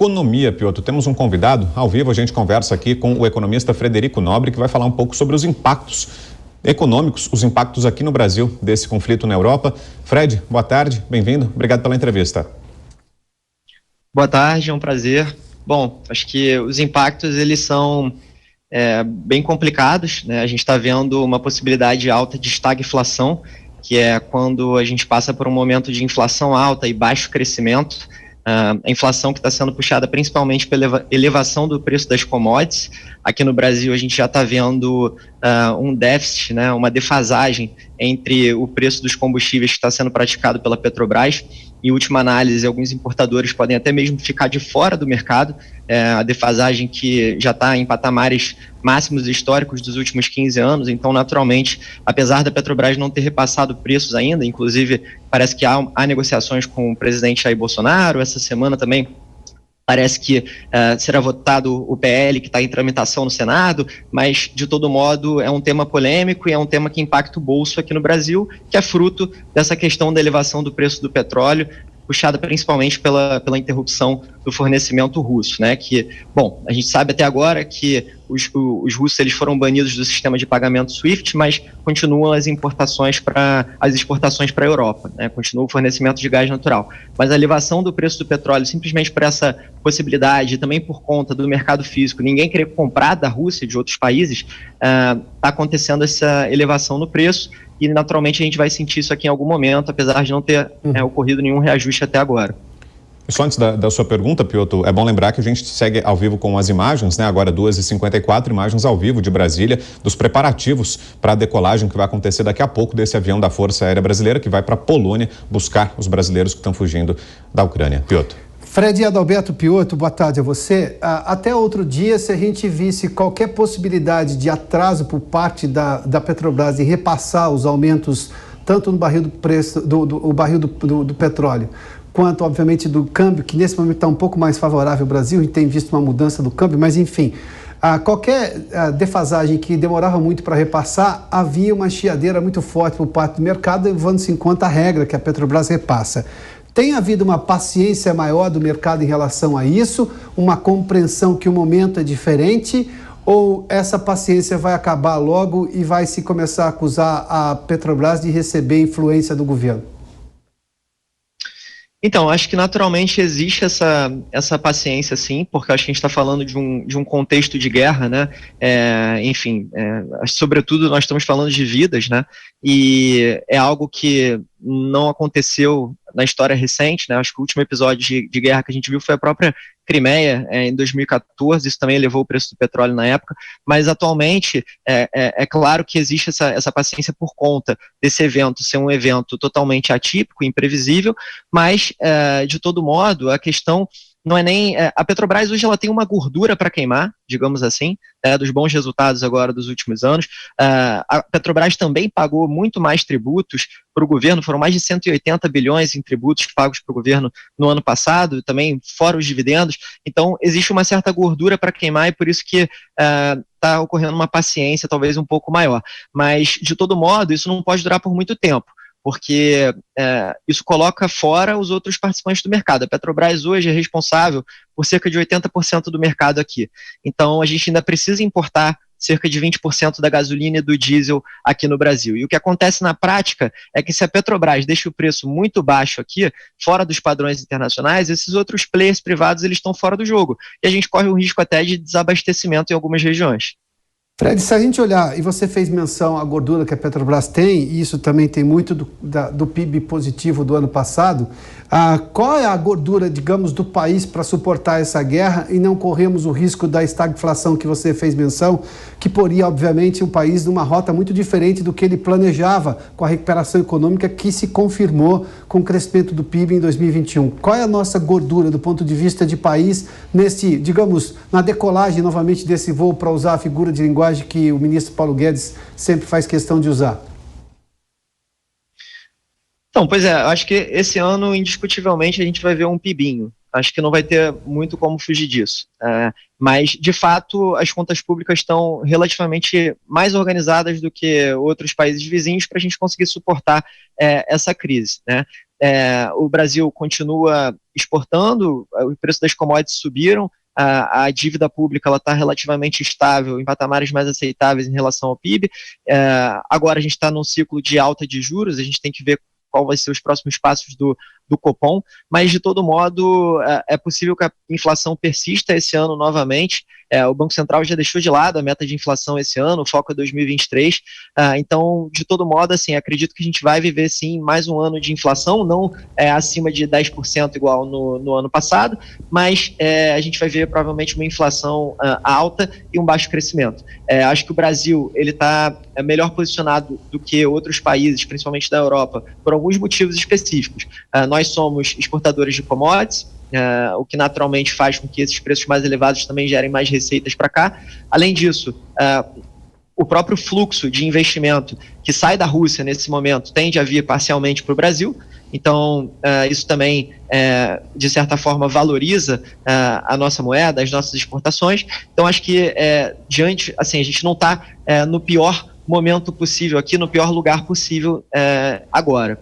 economia, Piotr. Temos um convidado ao vivo, a gente conversa aqui com o economista Frederico Nobre, que vai falar um pouco sobre os impactos econômicos, os impactos aqui no Brasil desse conflito na Europa. Fred, boa tarde, bem-vindo, obrigado pela entrevista. Boa tarde, é um prazer. Bom, acho que os impactos, eles são bem complicados, né? A gente está vendo uma possibilidade alta de estagflação, que é quando a gente passa por um momento de inflação alta e baixo crescimento. A inflação que está sendo puxada principalmente pela elevação do preço das commodities. Aqui no Brasil a gente já está vendo um déficit, né, uma defasagem entre o preço dos combustíveis que está sendo praticado pela Petrobras. Em última análise, alguns importadores podem até mesmo ficar de fora do mercado. A defasagem que já está em patamares máximos históricos dos últimos 15 anos, então naturalmente, apesar da Petrobras não ter repassado preços ainda, inclusive parece que há negociações com o presidente Jair Bolsonaro, essa semana também parece que será votado o PL que está em tramitação no Senado, mas de todo modo é um tema polêmico e é um tema que impacta o bolso aqui no Brasil, que é fruto dessa questão da elevação do preço do petróleo, puxada principalmente pela interrupção do fornecimento russo, né? Que, bom, a gente sabe até agora que os russos eles foram banidos do sistema de pagamento SWIFT, mas continuam as exportações para a Europa, né? Continua o fornecimento de gás natural. Mas a elevação do preço do petróleo, simplesmente por essa possibilidade, também por conta do mercado físico, ninguém querer comprar da Rússia e de outros países, está acontecendo essa elevação no preço. E naturalmente a gente vai sentir isso aqui em algum momento, apesar de não ter ocorrido nenhum reajuste até agora. Só antes da sua pergunta, Piotr, é bom lembrar que a gente segue ao vivo com as imagens, né? Agora 2h54, imagens ao vivo de Brasília, dos preparativos para a decolagem que vai acontecer daqui a pouco desse avião da Força Aérea Brasileira que vai para a Polônia buscar os brasileiros que estão fugindo da Ucrânia. Piotr. Fred Adalberto Piotr, boa tarde a você. Até outro dia, se a gente visse qualquer possibilidade de atraso por parte da Petrobras em repassar os aumentos, tanto no barril do preço do barril do petróleo, quanto, obviamente, do câmbio, que nesse momento está um pouco mais favorável ao Brasil, a gente tem visto uma mudança do câmbio, mas enfim, qualquer defasagem que demorava muito para repassar, havia uma chiadeira muito forte por parte do mercado, levando-se em conta a regra que a Petrobras repassa. Tem havido uma paciência maior do mercado em relação a isso, uma compreensão que o momento é diferente, ou essa paciência vai acabar logo e vai se começar a acusar a Petrobras de receber influência do governo? Então, acho que naturalmente existe essa paciência, sim, porque acho que a gente está falando de um contexto de guerra, né? Sobretudo nós estamos falando de vidas, né? E é algo que não aconteceu na história recente, né? Acho que o último episódio de guerra que a gente viu foi a própria Crimeia, em 2014, isso também elevou o preço do petróleo na época, mas atualmente é claro que existe essa paciência por conta desse evento ser um evento totalmente atípico, imprevisível, mas de todo modo a questão não é nem... a Petrobras hoje ela tem uma gordura para queimar, digamos assim, dos bons resultados agora dos últimos anos. A Petrobras também pagou muito mais tributos para o governo, foram mais de 180 bilhões em tributos pagos para o governo no ano passado, também fora os dividendos. Então, existe uma certa gordura para queimar e por isso que está ocorrendo uma paciência talvez um pouco maior. Mas, de todo modo, isso não pode durar por muito tempo, porque isso coloca fora os outros participantes do mercado. A Petrobras hoje é responsável por cerca de 80% do mercado aqui. Então, a gente ainda precisa importar cerca de 20% da gasolina e do diesel aqui no Brasil. E o que acontece na prática é que se a Petrobras deixa o preço muito baixo aqui, fora dos padrões internacionais, esses outros players privados eles estão fora do jogo. E a gente corre o risco até de desabastecimento em algumas regiões. Fred, se a gente olhar, e você fez menção à gordura que a Petrobras tem, e isso também tem muito do PIB positivo do ano passado, qual é a gordura, digamos, do país para suportar essa guerra e não corremos o risco da estagflação que você fez menção, que poria, obviamente, o país numa rota muito diferente do que ele planejava com a recuperação econômica que se confirmou com o crescimento do PIB em 2021. Qual é a nossa gordura do ponto de vista de país digamos, na decolagem novamente desse voo, para usar a figura de linguagem que o ministro Paulo Guedes sempre faz questão de usar? Então, pois é, acho que esse ano, indiscutivelmente, a gente vai ver um pibinho. Acho que não vai ter muito como fugir disso. Mas, de fato, as contas públicas estão relativamente mais organizadas do que outros países vizinhos para a gente conseguir suportar essa crise, né? o Brasil continua exportando, o preço das commodities subiram, a dívida pública está relativamente estável, em patamares mais aceitáveis em relação ao PIB. Agora a gente está num ciclo de alta de juros, a gente tem que ver qual vai ser os próximos passos do Copom, mas de todo modo é possível que a inflação persista esse ano novamente. O Banco Central já deixou de lado a meta de inflação esse ano, o foco é 2023, então de todo modo, assim, acredito que a gente vai viver sim mais um ano de inflação, não acima de 10% igual no ano passado, mas a gente vai ver provavelmente uma inflação alta e um baixo crescimento. Acho que o Brasil ele está melhor posicionado do que outros países, principalmente da Europa, por alguns motivos específicos. Nós somos exportadores de commodities, o que naturalmente faz com que esses preços mais elevados também gerem mais receitas para cá. Além disso, o próprio fluxo de investimento que sai da Rússia nesse momento tende a vir parcialmente para o Brasil, então isso também, de certa forma, valoriza a nossa moeda, as nossas exportações. Então acho que, assim, a gente não está no pior momento possível aqui, no pior lugar possível agora.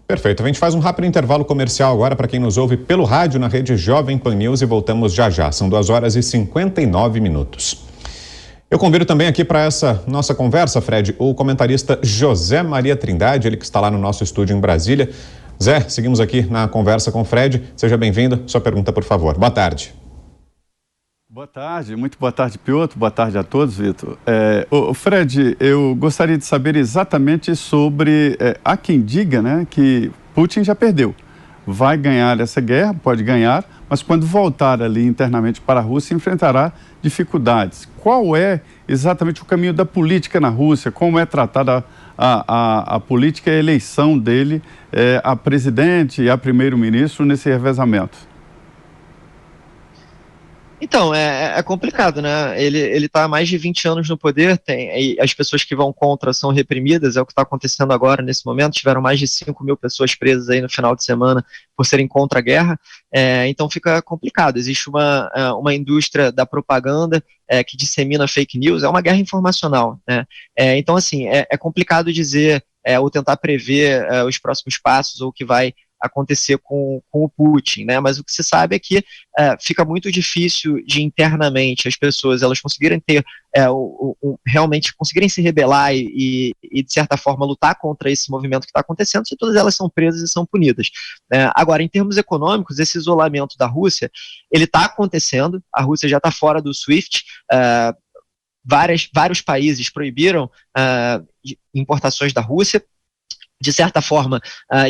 Perfeito. A gente faz um rápido intervalo comercial agora para quem nos ouve pelo rádio na rede Jovem Pan News e voltamos já já. São 2h59. Eu convido também aqui para essa nossa conversa, Fred, o comentarista José Maria Trindade, ele que está lá no nosso estúdio em Brasília. Zé, seguimos aqui na conversa com o Fred. Seja bem-vindo. Sua pergunta, por favor. Boa tarde. Boa tarde, muito boa tarde, Piotr. Boa tarde a todos, Vitor. Fred, eu gostaria de saber exatamente sobre... há quem diga, né, que Putin já perdeu. Vai ganhar essa guerra, pode ganhar, mas quando voltar ali internamente para a Rússia, enfrentará dificuldades. Qual é exatamente o caminho da política na Rússia? Como é tratada a política e a eleição dele, a presidente e a primeiro-ministro nesse revezamento? Então, é complicado, né? Ele está há mais de 20 anos no poder, as pessoas que vão contra são reprimidas, é o que está acontecendo agora, nesse momento. Tiveram mais de 5 mil pessoas presas aí no final de semana por serem contra a guerra, então fica complicado. Existe uma indústria da propaganda que dissemina fake news, é uma guerra informacional, né? Então, assim, é complicado dizer ou tentar prever os próximos passos ou o que vai acontecer com o Putin, né? Mas o que se sabe é que fica muito difícil de internamente as pessoas elas conseguirem ter realmente conseguirem se rebelar e de certa forma lutar contra esse movimento que está acontecendo, se todas elas são presas e são punidas. Agora, em termos econômicos, esse isolamento da Rússia, ele está acontecendo, a Rússia já está fora do SWIFT, vários países proibiram importações da Rússia. De certa forma,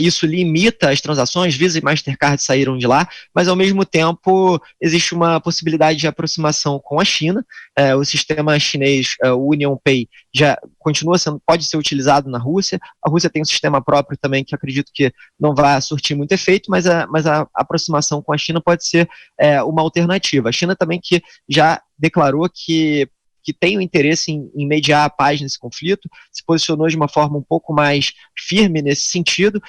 isso limita as transações, Visa e Mastercard saíram de lá, mas ao mesmo tempo existe uma possibilidade de aproximação com a China. O sistema chinês, o Union Pay, já pode ser utilizado na Rússia. A Rússia tem um sistema próprio também que acredito que não vai surtir muito efeito, mas a aproximação com a China pode ser uma alternativa. A China também que já declarou que tem o interesse em mediar a paz nesse conflito, se posicionou de uma forma um pouco mais firme nesse sentido,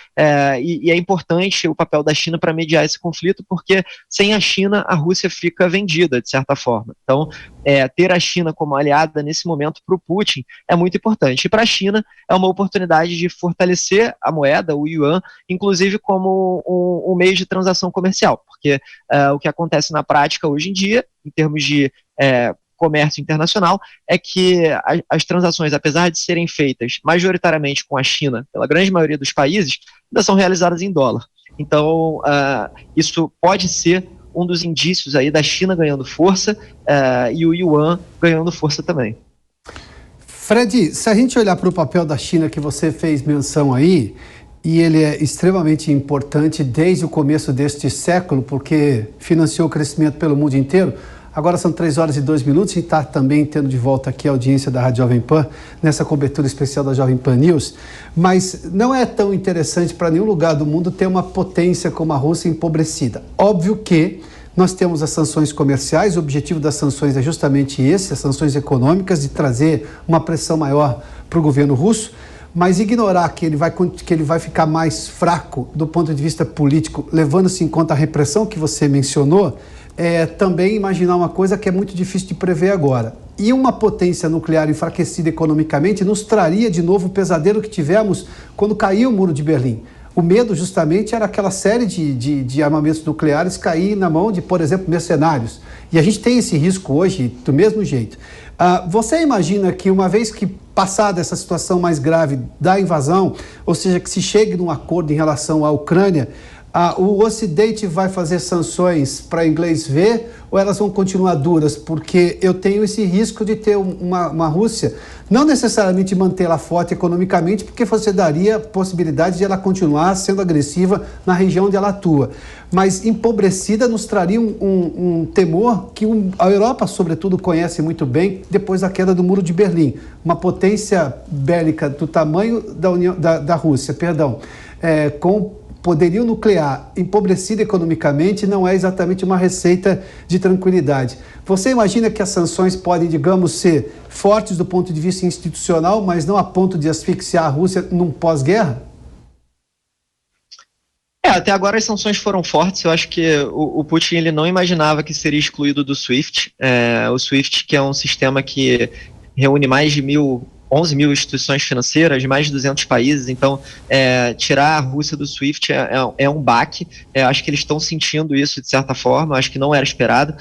e é importante o papel da China para mediar esse conflito, porque sem a China a Rússia fica vendida, de certa forma. Então, ter a China como aliada nesse momento para o Putin é muito importante. E para a China é uma oportunidade de fortalecer a moeda, o yuan, inclusive como um meio de transação comercial, porque o que acontece na prática hoje em dia, em termos de comércio internacional, é que as transações, apesar de serem feitas majoritariamente com a China, pela grande maioria dos países, ainda são realizadas em dólar. Então, isso pode ser um dos indícios aí da China ganhando força e o yuan ganhando força também. Fred, se a gente olhar para o papel da China que você fez menção aí, e ele é extremamente importante desde o começo deste século, porque financiou o crescimento pelo mundo inteiro. Agora são 3h02 e a gente está também tendo de volta aqui a audiência da Rádio Jovem Pan, nessa cobertura especial da Jovem Pan News, mas não é tão interessante para nenhum lugar do mundo ter uma potência como a Rússia empobrecida. Óbvio que nós temos as sanções comerciais, o objetivo das sanções é justamente esse, as sanções econômicas, de trazer uma pressão maior para o governo russo, mas ignorar que ele vai ficar mais fraco do ponto de vista político, levando-se em conta a repressão que você mencionou, também imaginar uma coisa que é muito difícil de prever agora. E uma potência nuclear enfraquecida economicamente nos traria de novo o pesadelo que tivemos quando caiu o Muro de Berlim. O medo justamente era aquela série de armamentos nucleares cair na mão de, por exemplo, mercenários. E a gente tem esse risco hoje do mesmo jeito. Você imagina que uma vez que passada essa situação mais grave da invasão, ou seja, que se chegue num acordo em relação à Ucrânia, o Ocidente vai fazer sanções para inglês ver ou elas vão continuar duras? Porque eu tenho esse risco de ter uma Rússia, não necessariamente mantê-la forte economicamente, porque você daria a possibilidade de ela continuar sendo agressiva na região onde ela atua. Mas empobrecida nos traria um temor que a Europa, sobretudo, conhece muito bem depois da queda do Muro de Berlim. Uma potência bélica do tamanho da Rússia, com poderio nuclear empobrecida economicamente não é exatamente uma receita de tranquilidade. Você imagina que as sanções podem, digamos, ser fortes do ponto de vista institucional, mas não a ponto de asfixiar a Rússia num pós-guerra? Até agora as sanções foram fortes. Eu acho que o Putin ele não imaginava que seria excluído do SWIFT. O SWIFT, que é um sistema que reúne mais de 11 mil instituições financeiras de mais de 200 países, então tirar a Rússia do SWIFT é um baque. Acho que eles estão sentindo isso de certa forma, acho que não era esperado,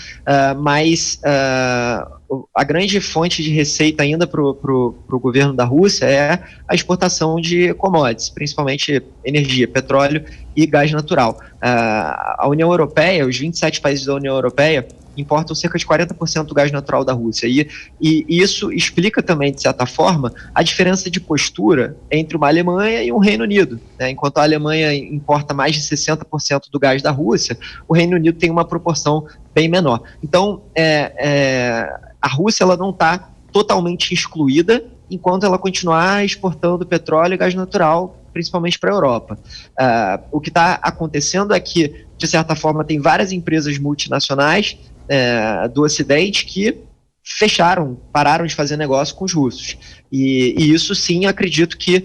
mas a grande fonte de receita ainda para o governo da Rússia é a exportação de commodities, principalmente energia, petróleo e gás natural. A União Europeia, os 27 países da União Europeia, importam cerca de 40% do gás natural da Rússia. E isso explica também, de certa forma, a diferença de postura entre uma Alemanha e um Reino Unido. Enquanto a Alemanha importa mais de 60% do gás da Rússia, o Reino Unido tem uma proporção bem menor. Então, a Rússia ela não está totalmente excluída enquanto ela continuar exportando petróleo e gás natural, principalmente para a Europa. O que está acontecendo é que, de certa forma, tem várias empresas multinacionais do Ocidente que pararam de fazer negócio com os russos. E isso sim, acredito que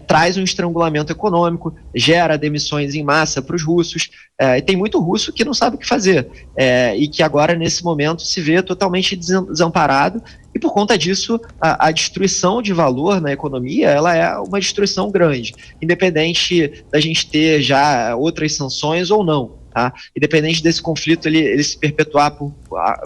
traz um estrangulamento econômico, gera demissões em massa para os russos, e tem muito russo que não sabe o que fazer, e que agora, nesse momento, se vê totalmente desamparado, e por conta disso, a destruição de valor na economia, ela é uma destruição grande, independente da gente ter já outras sanções ou não. Independente desse conflito ele se perpetuar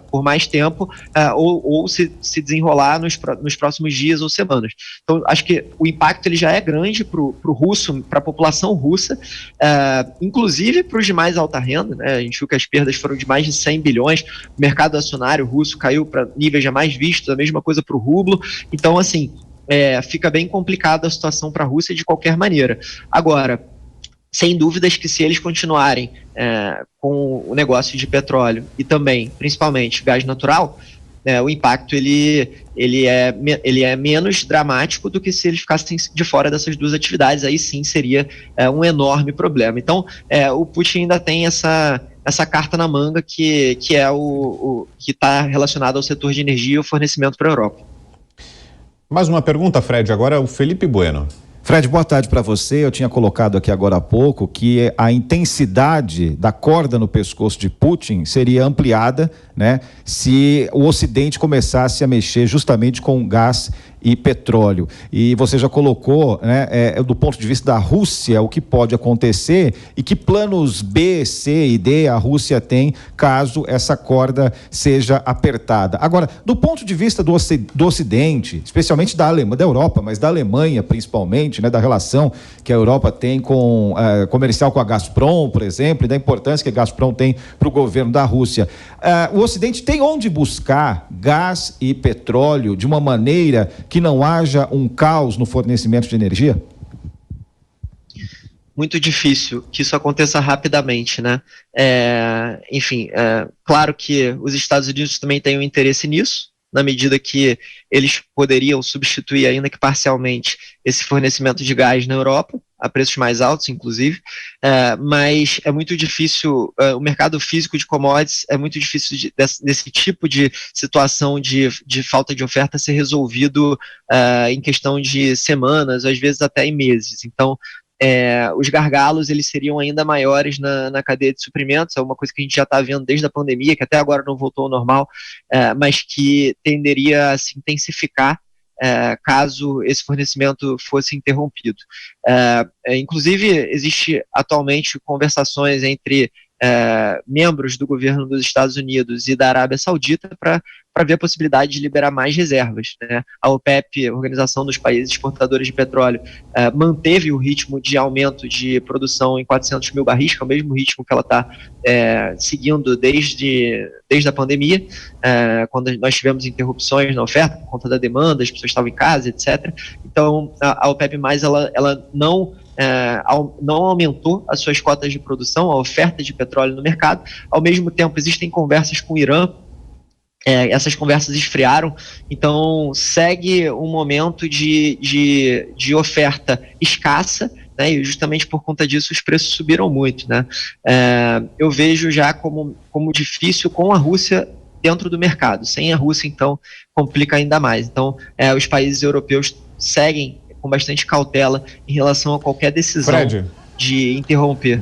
por mais tempo, ou se desenrolar nos próximos dias ou semanas. Então, acho que o impacto ele já é grande para o russo, para a população russa, inclusive para os de mais alta renda, né? A gente viu que as perdas foram de mais de 100 bilhões, o mercado acionário russo caiu para níveis jamais vistos, a mesma coisa para o rublo. Então, assim, fica bem complicada a situação para a Rússia de qualquer maneira. Agora, sem dúvidas que se eles continuarem com o negócio de petróleo e também, principalmente, gás natural, o impacto ele é menos dramático do que se eles ficassem de fora dessas duas atividades. Aí sim seria um enorme problema. Então, o Putin ainda tem essa carta na manga que é o que está relacionado ao setor de energia e o fornecimento para a Europa. Mais uma pergunta, Fred, agora o Felipe Bueno. Fred, boa tarde para você. Eu tinha colocado aqui agora há pouco que a intensidade da corda no pescoço de Putin seria ampliada, né, se o Ocidente começasse a mexer justamente com gás e petróleo. E você já colocou, né, do ponto de vista da Rússia, o que pode acontecer e que planos B, C e D a Rússia tem caso essa corda seja apertada. Agora, do ponto de vista do Ocidente, especialmente da Europa, mas da Alemanha principalmente, né, da relação que a Europa tem com comercial com a Gazprom, por exemplo, e da importância que a Gazprom tem para o governo da Rússia. O Ocidente tem onde buscar gás e petróleo de uma maneira que não haja um caos no fornecimento de energia? Muito difícil que isso aconteça rapidamente, né? Claro que os Estados Unidos também têm um interesse nisso, na medida que eles poderiam substituir, ainda que parcialmente, esse fornecimento de gás na Europa, a preços mais altos, inclusive, mas é muito difícil, o mercado físico de commodities é muito difícil desse tipo de situação de falta de oferta ser resolvido em questão de semanas, às vezes até em meses. Então, os gargalos eles seriam ainda maiores na cadeia de suprimentos, é uma coisa que a gente já está vendo desde a pandemia, que até agora não voltou ao normal, mas que tenderia a se intensificar caso esse fornecimento fosse interrompido. Inclusive, existe atualmente conversações entre membros do governo dos Estados Unidos e da Arábia Saudita para ver a possibilidade de liberar mais reservas, né? A OPEP, a Organização dos Países Exportadores de Petróleo, manteve o ritmo de aumento de produção em 400 mil barris, que é o mesmo ritmo que ela está seguindo desde a pandemia, quando nós tivemos interrupções na oferta por conta da demanda, as pessoas estavam em casa, etc. Então, a OPEP+, ela não aumentou as suas cotas de produção, a oferta de petróleo no mercado. Ao mesmo tempo, existem conversas com o Irã, essas conversas esfriaram, então segue um momento de oferta escassa, né, e justamente por conta disso os preços subiram muito, né? Eu vejo já como difícil com a Rússia dentro do mercado. Sem a Rússia, então, complica ainda mais. Então, os países europeus seguem com bastante cautela em relação a qualquer decisão Fred, de interromper.